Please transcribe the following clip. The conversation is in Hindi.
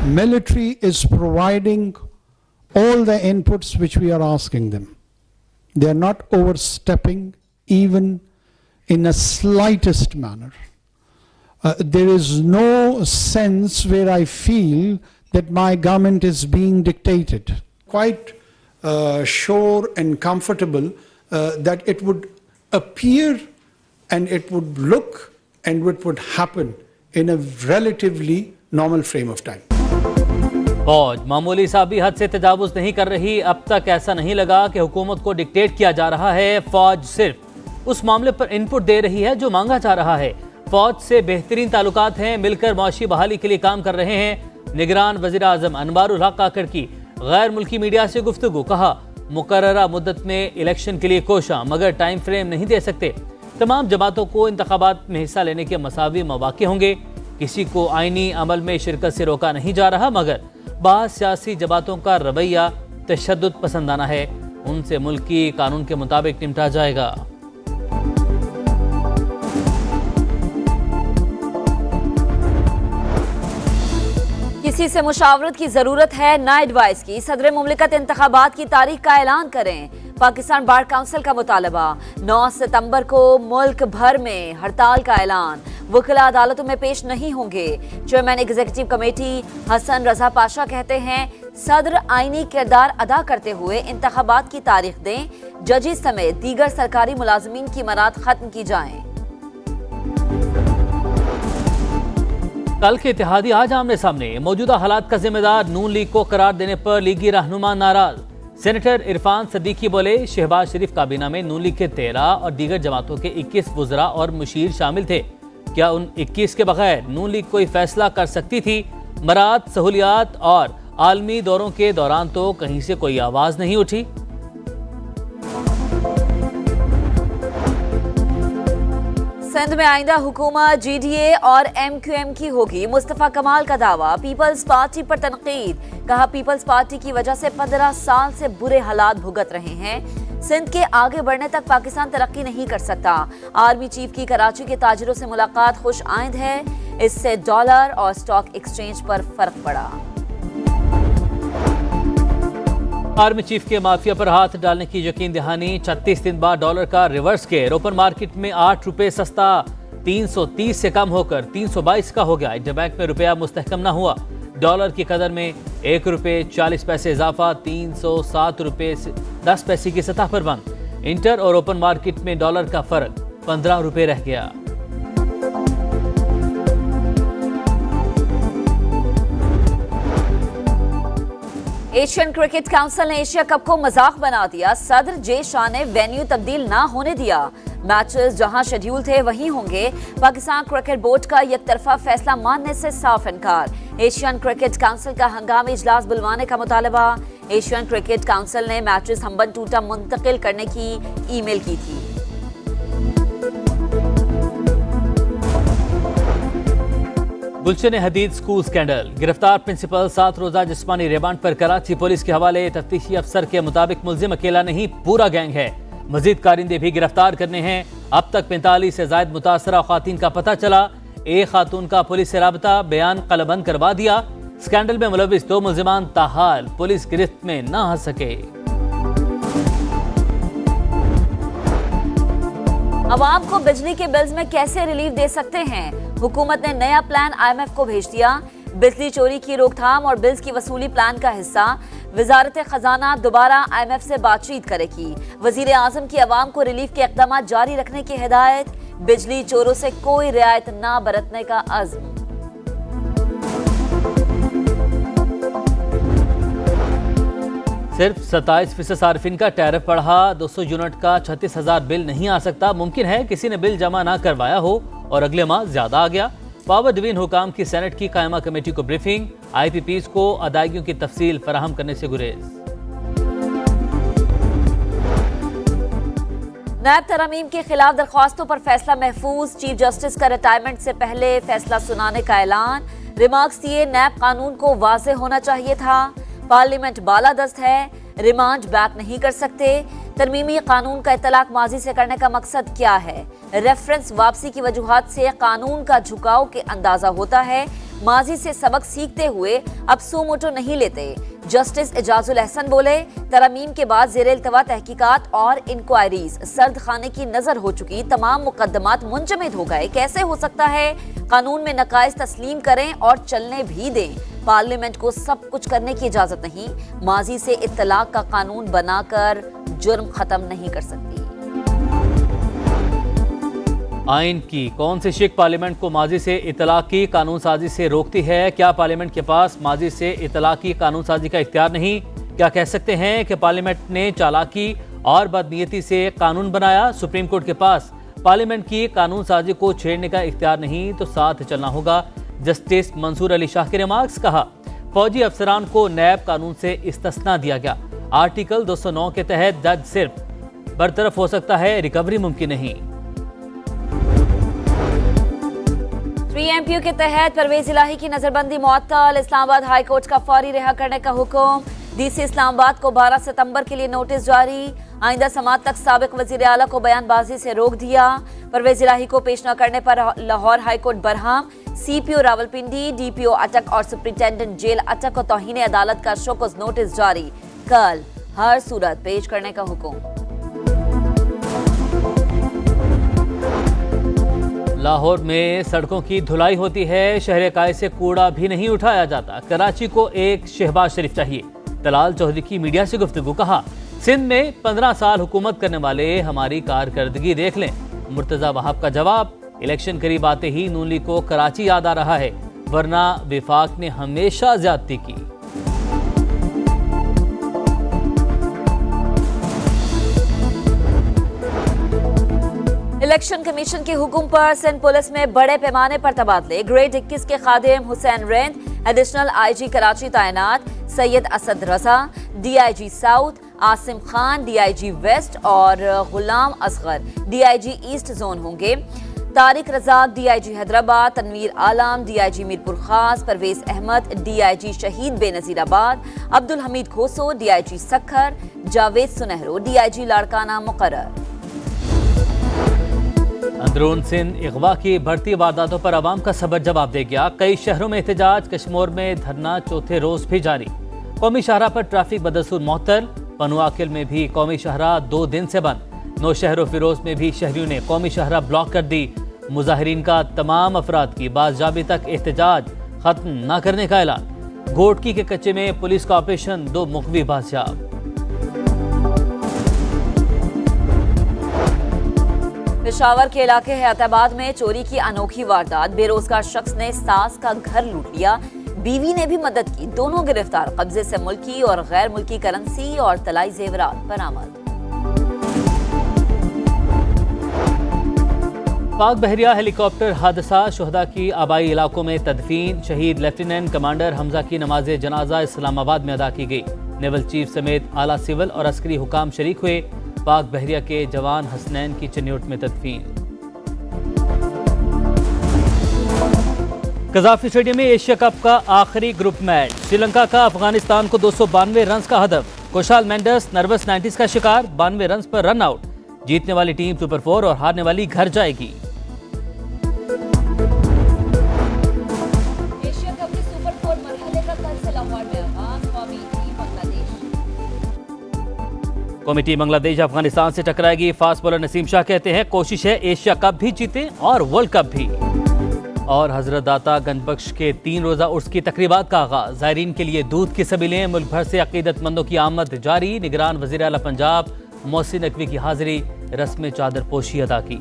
Military is providing all the inputs which we are asking them. They are not overstepping even in a slightest manner. There is no sense where I feel that my government is being dictated. Quite sure and comfortable that it would appear and it would look and it would happen in a relatively normal frame of time. फौज मामूली सा भी हद से तजावुज नहीं कर रही। अब तक ऐसा नहीं लगा कि हुकूमत को डिक्टेट किया जा रहा है। फौज सिर्फ उस मामले पर इनपुट दे रही है जो मांगा जा रहा है। फौज से बेहतरीन ताल्लुकात हैं, मिलकर मौशी बहाली के लिए काम कर रहे हैं। निगरान वज़ीर आज़म अनवारुल हक काकड़ की गैर मुल्की मीडिया से गुफ्तगू, कहा मुकर्ररा मुद्दत में इलेक्शन के लिए कोशां मगर टाइम फ्रेम नहीं दे सकते। तमाम जमातों को इंतखाबात में हिस्सा लेने के मसावी मौके होंगे। किसी को आईनी अमल में शिरकत से रोका नहीं जा रहा, मगर बाज़ सियासी जमातों का रवैया तशद्दुद पसंदाना है। उनसे मुल्की कानून के मुताबिक निपटा जाएगा। किसी से मुशावरत की जरूरत है, ना एडवाइस की। सदर मुमलिकत इंतखाबात की तारीख का ऐलान करें। पाकिस्तान बार काउंसिल का मुतालबा। 9 सितंबर को मुल्क भर में हड़ताल का ऐलान। वकीला अदालतों में पेश नहीं होंगे। Chairman executive committee Hasan Raza Pasha कहते हैं सदर आईनी किरदार अदा करते हुए इंतखाबात की तारीख दें। जजेस समेत दीगर सरकारी मुलाजमीन की मराद खत्म की जाएं। कल के इत्तेहादी आज आमने सामने। मौजूदा हालात का जिम्मेदार नून लीग को करार देने पर लीगी रहनुमा नाराज। सेनेटर इरफान सदीकी बोले शहबाज शरीफ काबीना में नून लीग के 13 और दीगर जमातों के 21 वुज़रा और मुशीर शामिल थे। क्या उन 21 के बगैर नून लीग कोई फैसला कर सकती थी? मराद, सहूलियात और आलमी दौरों के दौरान तो कहीं से कोई आवाज नहीं उठी। सिंध में आइंदा हुकूमत GDA और MQM की होगी। मुस्तफा कमाल का दावा। पीपल्स पार्टी पर तनकीद, कहा पीपल्स पार्टी की वजह से 15 साल से बुरे हालात भुगत रहे हैं। सिंध के आगे बढ़ने तक पाकिस्तान तरक्की नहीं कर सकता। आर्मी चीफ की कराची के ताजिरों से मुलाकात खुश आइंद है। इससे डॉलर और स्टॉक एक्सचेंज पर फर्क पड़ा। आर्मी चीफ के माफिया पर हाथ डालने की यकीन दहानी। 36 दिन बाद डॉलर का रिवर्स गेयर। ओपन मार्केट में 8 रुपए सस्ता 330 से कम होकर 322 का हो गया। इंटरबैंक में रुपया मुस्तहकम न हुआ। डॉलर की कदर में 1 रुपये 40 पैसे इजाफा 307 रुपये 10 पैसे की सतह पर बंद। इंटर और ओपन मार्केट में डॉलर का फर्क 15 रुपये रह गया। एशियन क्रिकेट काउंसिल ने एशिया कप को मजाक बना दिया। सदर जे शाह ने वेन्यू तब्दील ना होने दिया। मैचेस जहां शेड्यूल थे वहीं होंगे। पाकिस्तान क्रिकेट बोर्ड का एकतरफा फैसला मानने से साफ इनकार। एशियन क्रिकेट काउंसिल का हंगामी इजलास बुलवाने का मुतालबा। एशियन क्रिकेट काउंसिल ने मैचेस हम्बन टूटा मुंतकिल करने की ईमेल की थी। गुलशन हदीद स्कूल स्कैंडल। गिरफ्तार प्रिंसिपल 7 रोजा जिस्मानी रिमांड पर कराची पुलिस के हवाले। तफ्तीशी अफसर के मुताबिक मुलजिम अकेला नहीं, पूरा गैंग है। मजीद कारिंदे भी गिरफ्तार करने हैं। अब तक 45 से ज्यादा मुतासरा खातून का पता चला। एक खातून का पुलिस से राबता, बयान कलबंद करवा दिया। स्कैंडल में मुलविस 2 मुलजिमान ताहाल पुलिस गिरफ्त में न आ सके। अवाम को बिजली के बिल्स में कैसे रिलीफ दे सकते हैं? हुकूमत ने नया प्लान IMF को भेज दिया। बिजली चोरी की रोकथाम और बिल्स की वसूली प्लान का हिस्सा। वजारत खजाना दोबारा IMF से बातचीत करेगी। वजीर आजम की अवाम को रिलीफ के इक़दाम जारी रखने की हिदायत। बिजली चोरों से कोई रियायत ना बरतने का अज़्म। सिर्फ 27% सार्फिन का टैरिफ बढ़ा। 200 यूनिट का 36,000 बिल नहीं आ सकता। मुमकिन है किसी ने बिल जमा ना करवाया हो और अगले माह ज्यादा आ गया। पावर डिवीजन हुकाम की सेनेट की कायमा कमेटी को ब्रीफिंग। IPPs को अदायगियों की तफसील फराहम करने से गुरेज। नैब तरमीम के खिलाफ दरख्वास्तों पर फैसला महफूज। चीफ जस्टिस का रिटायरमेंट से पहले फैसला सुनाने का ऐलान। रिमार्क्स दिए नैब कानून को वाज़े होना चाहिए था। पार्लियामेंट बालादस्त है, रिमांड बैक नहीं कर सकते। तरमीमी कानून का इतलाक माजी से करने का मकसद क्या है? रेफरेंस वापसी की वजूहात से कानून का झुकाव के अंदाजा होता है। माजी से सबक सीखते हुए अब सुमोटो नहीं लेते। जस्टिस एजाजुल एहसन बोले, तरमीम के बाद ज़ेर इल्तवा तहकीकात और इंक्वायरीज सर्द खाने की नजर हो चुकी तमाम मुकदमात मुंजमद हो गए। कैसे हो सकता है? कानून में नकाइस तस्लीम करें और चलने भी दें। पार्लियामेंट को सब कुछ करने की इजाजत नहीं। माजी से इत्तलाक का कानून बनाकर जुर्म खत्म नहीं कर सकती। आइन की कौन सी शिक पार्लियामेंट को माजी से इतलाक की कानून साजी से रोकती है? क्या पार्लियामेंट के पास माजी से इतलाक की कानून साजी का इख्तियार नहीं? क्या कह सकते हैं कि पार्लियामेंट ने चालाकी और बदनीयती से कानून बनाया? सुप्रीम कोर्ट के पास पार्लियामेंट की कानून साजी को छेड़ने का इख्तियार नहीं तो साथ चलना होगा। जस्टिस मंसूर अली शाह के रिमार्क्स। कहा, फौजी अफसरान को नैब कानून से इस्तिस्ना दिया गया। आर्टिकल 209 के तहत जज सिर्फ बरतरफ हो सकता है, रिकवरी मुमकिन नहीं। 3MPU के तहत परवेज इलाही की नजरबंदी मुअत्तल। इस्लामाबाद हाई कोर्ट का फौरी रिहा करने का हुक्म। DC इस्लामाबाद को 12 सितंबर के लिए नोटिस जारी। आइंदा समात तक साबिक वजीर आला को बयानबाजी से रोक दिया। परवेज इलाही को पेश न करने पर Lahore high court Barham. CPO Rawalpindi, DPO अटक और सुप्रिंटेंडेंट जेल अटक को तौहीन अदालत का शोकस नोटिस जारी। कल हर सूरत पेश करने का हुक्म। लाहौर में सड़कों की धुलाई होती है, शहर-ए-कायद से कूड़ा भी नहीं उठाया जाता। कराची को एक शहबाज शरीफ चाहिए। तलाल चौधरी की मीडिया से गुफ्तगू। कहा, सिंध में 15 साल हुकूमत करने वाले हमारी कारकर्दगी देख लें। मुर्तजा वहाब का जवाब, इलेक्शन करीब आते ही नून लीग को कराची याद आ रहा है, वरना विफाक ने हमेशा ज्यादती की। इलेक्शन कमीशन के हुक्म पर सिंध पुलिस में बड़े पैमाने पर तबादले। ग्रेड 21 के खादिम हुसैन रेंद एडिशनल IG कराची तैनात। Syed Asad Raza DIG south, Asim Khan DIG west और Ghulam Asghar DIG east zone होंगे। तारिक रजाक DIG हैदराबाद, तनवीर आलम DIG मीरपुर खास, परवेज अहमद DIG शहीद बेनजीराबाद, अब्दुल हमीद खोसो DIG सखर, जावेद सुनहरो DIG लाड़काना मुकर्रर। अंदरून सिंध अगवा की बढ़ती वारदातों पर आवाम का सबर जवाब दे गया। कई शहरों में एहतजाज, कश्मीर में धरना चौथे रोज भी जारी। कौमी शाहरा पर ट्रैफिक बदसूर मुअत्तल। पनुआकिल में भी कौमी शाहरा 2 दिन से बंद। नौशहर फिरोज में भी शहरियों ने कौमी शाहरा ब्लॉक कर दी। मुजाहिरीन का तमाम अफराद की बाज़ाबी तक एहतजाज खत्म न करने का ऐलान। घोटकी के कच्चे में पुलिस का ऑपरेशन 2 मुखवी बादशाह। पेशावर के इलाके हैदराबाद में चोरी की अनोखी वारदात। बेरोजगार शख्स ने सास का घर लूट लिया, बीवी ने भी मदद की। दोनों गिरफ्तार। कब्जे से मुल्की और गैर मुल्की करेंसी और तलाई जेवरात बरामद। पाक बहरिया हेलीकॉप्टर हादसा, शुहदा की आबाई इलाकों में तदफीन। शहीद लेफ्टिनेंट कमांडर हमजा की नमाज जनाजा इस्लामाबाद में अदा की गई। नेवल चीफ समेत आला सिविल और अस्करी हुकाम शरीक हुए। पाक बहरिया के जवान हसनैन की चिन्योट में तदफीन। कजाफी स्टेडियम में एशिया कप का आखिरी ग्रुप मैच। श्रीलंका का अफगानिस्तान को 292 रन का हदफ। कुशाल मेंडस नर्वस 90s का शिकार, 92 रन पर रन आउट। जीतने वाली टीम सुपर 4 और हारने वाली घर जाएगी। एशिया कप के सुपर 4 मरहले का कल से लाहौर में आगाज। कौमी टीम बांग्लादेश अफगानिस्तान से टकराएगी। फास्ट बॉलर नसीम शाह कहते हैं, कोशिश है एशिया कप भी जीते और वर्ल्ड कप भी। और हजरत दाता गंजबख्श के 3 रोजा उर्स की तकरीबात का आगाज। ज़ायरीन के लिए दूध की सबीलें। मुल्क भर से अकीदतमंदों की आमद जारी। निगरान वज़ीर आला पंजाब मोहसिन नकवी की हाजिरी, रस्म चादर पोशी अदा की।